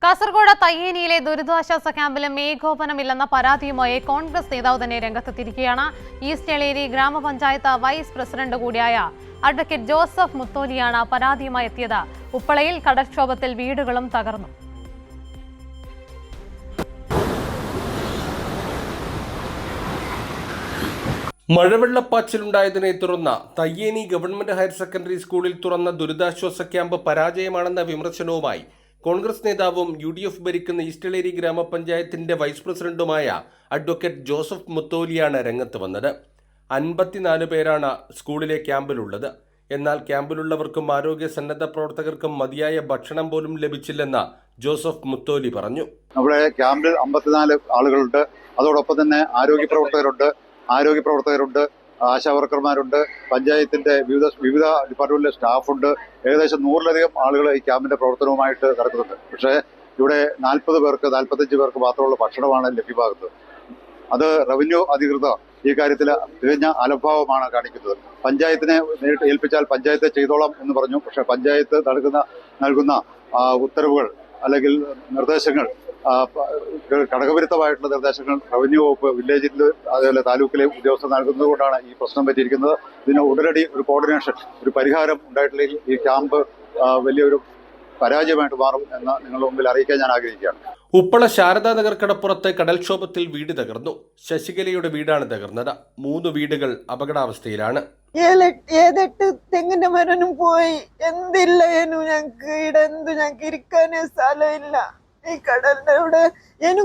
കാസർഗോഡ് തയ്യേനിയിലെ ദുരിതാശ്വാസ ക്യാമ്പിലും ഏകോപനമില്ലെന്ന പരാതിയുമായി കോൺഗ്രസ് നേതാവ് തന്നെ രംഗത്തെത്തിയിരിക്കുകയാണ്. ഈസ്റ്റ് എളേരി ഗ്രാമപഞ്ചായത്ത് വൈസ് പ്രസിഡന്റ് കൂടിയായ അഡ്വക്കേറ്റ് ജോസഫ് മുത്തോലിയാണ് പരാതിയുമായി എത്തിയത്. ഉപ്പളയിൽ കടൽക്ഷോഭത്തിൽ വീടുകളും തകർന്നു. മഴവെള്ളപ്പാച്ചിലുണ്ടായതിനെ തുടർന്ന് തയ്യേനി ഗവൺമെന്റ് ഹയർ സെക്കൻഡറി സ്കൂളിൽ തുറന്ന ദുരിതാശ്വാസ ക്യാമ്പ് പരാജയമാണെന്ന വിമർശനവുമായി കോൺഗ്രസ് നേതാവും UDF ഭരിക്കുന്ന ഈസ്റ്റ് എളേരി ഗ്രാമപഞ്ചായത്തിന്റെ വൈസ് പ്രസിഡന്റുമായ അഡ്വക്കേറ്റ് ജോസഫ് മുത്തോലിയാണ് രംഗത്ത് വന്നത്. 54 പേരാണ് സ്കൂളിലെ ക്യാമ്പിലുള്ളത്. എന്നാൽ ക്യാമ്പിലുള്ളവർക്കും ആരോഗ്യ സന്നദ്ധ പ്രവർത്തകർക്കും മതിയായ ഭക്ഷണം പോലും ലഭിച്ചില്ലെന്ന് ജോസഫ് മുത്തോലി പറഞ്ഞു. നമ്മുടെ ക്യാമ്പിൽ 54 ആളുകളുണ്ട്. അതോടൊപ്പം തന്നെ ആരോഗ്യ പ്രവർത്തകരുണ്ട്, ആശാവർക്കർമാരുണ്ട്, പഞ്ചായത്തിന്റെ വിവിധ ഡിപ്പാർട്ട്മെന്റിലെ സ്റ്റാഫുണ്ട്. ഏകദേശം 100-ലധികം ആളുകൾ ഈ ക്യാമ്പിന്റെ പ്രവർത്തനവുമായിട്ട് നടക്കുന്നുണ്ട്. പക്ഷേ ഇവിടെ 45 പേർക്ക് മാത്രമുള്ള ഭക്ഷണമാണ് ലഭ്യമാകുന്നത്. അത് റവന്യൂ അധികൃതർ ഈ കാര്യത്തിൽ തികഞ്ഞ അലംഭാവമാണ് കാണിക്കുന്നത്. പഞ്ചായത്തിനെ നേരിട്ട് ഏൽപ്പിച്ചാൽ പഞ്ചായത്ത് ചെയ്തോളാം എന്ന് പറഞ്ഞു. പക്ഷേ പഞ്ചായത്ത് നൽകുന്ന ഉത്തരവുകൾ അല്ലെങ്കിൽ നിർദ്ദേശങ്ങൾ, ഘടകവിരുദ്ധമായിട്ടുള്ള നിർദ്ദേശങ്ങൾ റവന്യൂ വകുപ്പ്, വില്ലേജിൽ, അതുപോലെ താലൂക്കിലെ ഉദ്യോഗസ്ഥർ നൽകുന്നത് കൊണ്ടാണ് ഈ പ്രശ്നം പറ്റിയിരിക്കുന്നത്. ഇതിന് ഉടനടി ഒരു കോർഡിനേഷൻ, ഒരു പരിഹാരം ഉണ്ടായിട്ടില്ലെങ്കിൽ ഈ ക്യാമ്പ് വലിയൊരു പരാജയമായിട്ട് മാറും എന്ന് നിങ്ങളുടെ മുമ്പിൽ അറിയിക്കാൻ ഞാൻ ആഗ്രഹിക്കുകയാണ്. ഉപ്പള ശാരദാനഗർ കടപ്പുറത്ത് കടൽക്ഷോഭത്തിൽ വീട് തകർന്നു. ശശികലയുടെ വീടാണ് തകർന്നത്. 3 വീടുകൾ അപകടാവസ്ഥയിലാണ്. 7-8 തെങ്ങിന്റെ മരനും പോയി. എന്തില്ലേനു ഞങ്ങക്ക് ഇരിക്കാനേ സ്ഥലമില്ല. ഈ കടലിന്റെ ഇവിടെ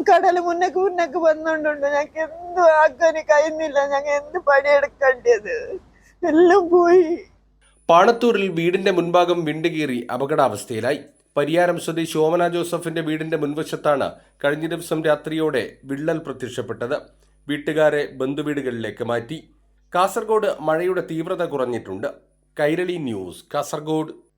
കടൽ മുന്നക്ക് വന്നോണ്ടുണ്ട്. ഞങ്ങക്ക് എന്ത് ആക്കാൻ കഴിയുന്നില്ല. ഞങ്ങൾ എന്ത് പണിയെടുക്കേണ്ടത് എല്ലാം പോയി. പാണത്തൂരിൽ വീടിന്റെ മുൻഭാഗം വിണ്ടുകീറി അപകടാവസ്ഥയിലായി. പരിയാരം സ്വദേശി ഓമന ജോസഫിന്റെ വീടിന്റെ മുൻവശത്താണ് കഴിഞ്ഞ ദിവസം രാത്രിയോടെ വിള്ളൽ പ്രത്യക്ഷപ്പെട്ടത്. വീട്ടുകാരെ ബന്ധുവീടുകളിലേക്ക് മാറ്റി. കാസർഗോഡ് മഴയുടെ തീവ്രത കുറഞ്ഞിട്ടുണ്ട്. കൈരളി ന്യൂസ്, കാസർഗോഡ്.